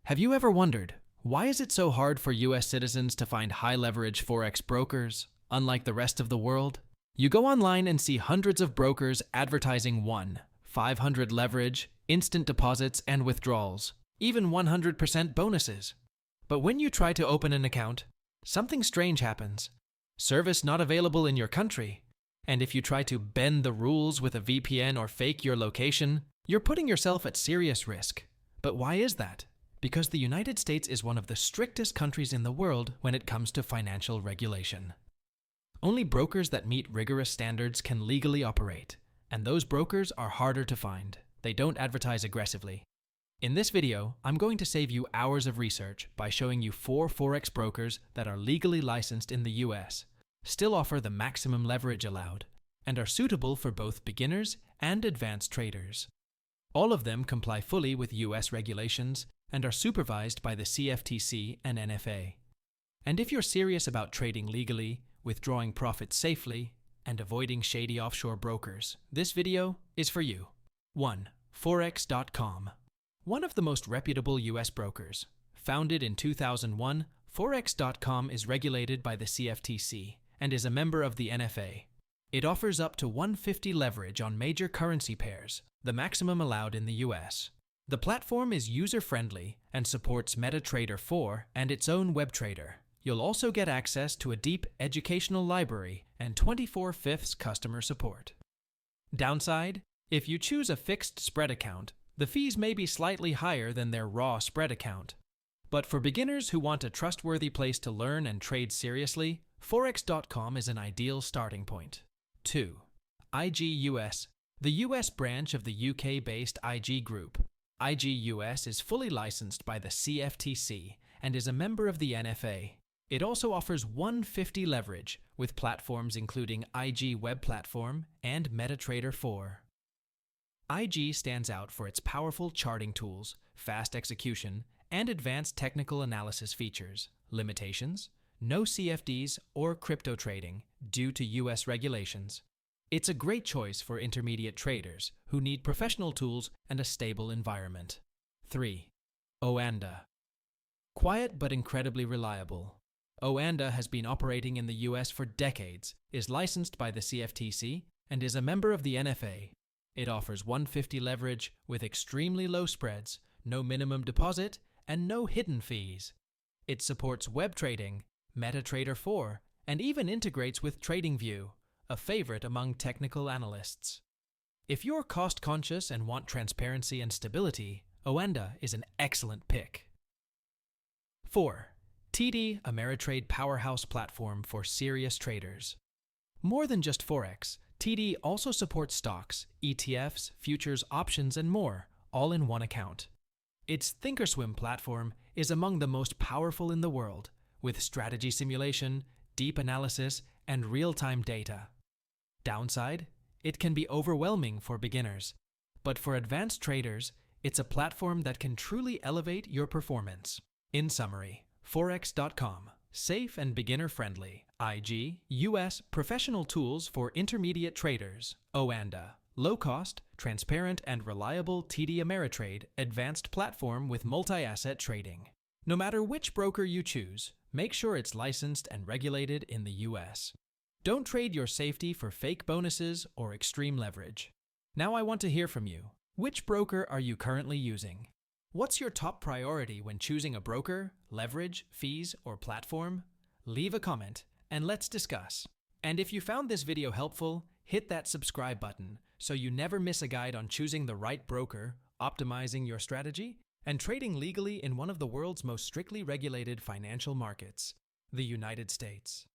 Have you ever wondered, why is it so hard for US citizens to find high-leverage Forex brokers, unlike the rest of the world? You go online and see hundreds of brokers advertising 500 leverage, instant deposits and withdrawals, even 100% bonuses. But when you try to open an account, something strange happens. Service not available in your country. And if you try to bend the rules with a VPN or fake your location, you're putting yourself at serious risk. But why is that? Because the United States is one of the strictest countries in the world when it comes to financial regulation. Only brokers that meet rigorous standards can legally operate, and those brokers are harder to find. They don't advertise aggressively. In this video, I'm going to save you hours of research by showing you 4 Forex brokers that are legally licensed in the US, still offer the maximum leverage allowed, and are suitable for both beginners and advanced traders. All of them comply fully with US regulations and are supervised by the CFTC and NFA. And if you're serious about trading legally, withdrawing profits safely, and avoiding shady offshore brokers, this video is for you. 1. Forex.com. One of the most reputable US brokers. Founded in 2001, Forex.com is regulated by the CFTC and is a member of the NFA. It offers up to 150 leverage on major currency pairs, the maximum allowed in the US. The platform is user-friendly and supports MetaTrader 4 and its own WebTrader. You'll also get access to a deep educational library and 24/5 customer support. Downside: if you choose a fixed spread account, the fees may be slightly higher than their raw spread account. But for beginners who want a trustworthy place to learn and trade seriously, Forex.com is an ideal starting point. 2. IG-US, the US branch of the UK-based IG Group. IG-US is fully licensed by the CFTC and is a member of the NFA. It also offers 150 leverage with platforms including IG Web Platform and MetaTrader 4. IG stands out for its powerful charting tools, fast execution, and advanced technical analysis features. Limitations: no CFDs or crypto trading due to US regulations. It's a great choice for intermediate traders who need professional tools and a stable environment. 3. Oanda. Quiet but incredibly reliable. Oanda has been operating in the US for decades, is licensed by the CFTC, and is a member of the NFA. It offers 150 leverage with extremely low spreads, no minimum deposit, and no hidden fees. It supports web trading, MetaTrader 4, and even integrates with TradingView, a favorite among technical analysts. If you're cost-conscious and want transparency and stability, Oanda is an excellent pick. 4. TD Ameritrade Powerhouse Platform for serious traders. More than just Forex, TD also supports stocks, ETFs, futures, options, and more, all in one account. Its thinkorswim platform is among the most powerful in the world, with strategy simulation, deep analysis, and real-time data. Downside: it can be overwhelming for beginners, but for advanced traders, it's a platform that can truly elevate your performance. In summary, Forex.com, safe and beginner-friendly. IG, US, professional tools for intermediate traders. Oanda, low-cost, transparent, and reliable TD Ameritrade advanced platform with multi-asset trading. No matter which broker you choose, make sure it's licensed and regulated in the US. Don't trade your safety for fake bonuses or extreme leverage. Now I want to hear from you. Which broker are you currently using? What's your top priority when choosing a broker, leverage, fees, or platform? Leave a comment and let's discuss. And if you found this video helpful, hit that subscribe button so you never miss a guide on choosing the right broker, optimizing your strategy, and trading legally in one of the world's most strictly regulated financial markets, the United States.